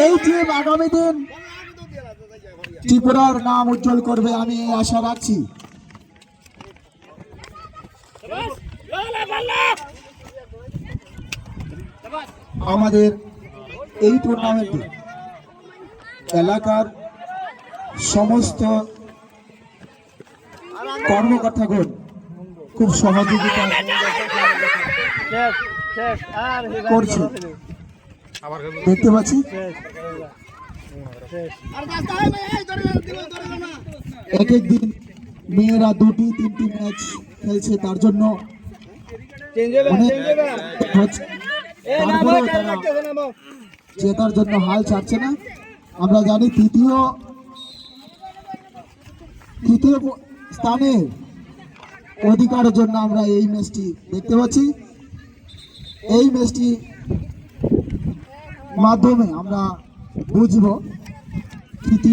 এই টিম আগামী দিন ত্রিপুরার নাম উজ্জ্বল করবে, আমি এই আশা রাখছি। আমাদের এই টুর্নামেন্টে এলাকার সমস্ত কর্মকর্তাগণ খুব সহযোগিতা করছে, দেখতে পাচ্ছি। এক এক দিন মেয়েরা 2টি 3টি ম্যাচ খেলছে, তার জন্য জেতার জন্য হাল ছাড়ছে না। আমরা জানি তৃতীয় স্থানে অধিকারের জন্য আমরা এই ম্যাচটি দেখতে পাচ্ছি। এই ম্যাচটি মাধ্যমে আমরা বুঝব তৃতীয়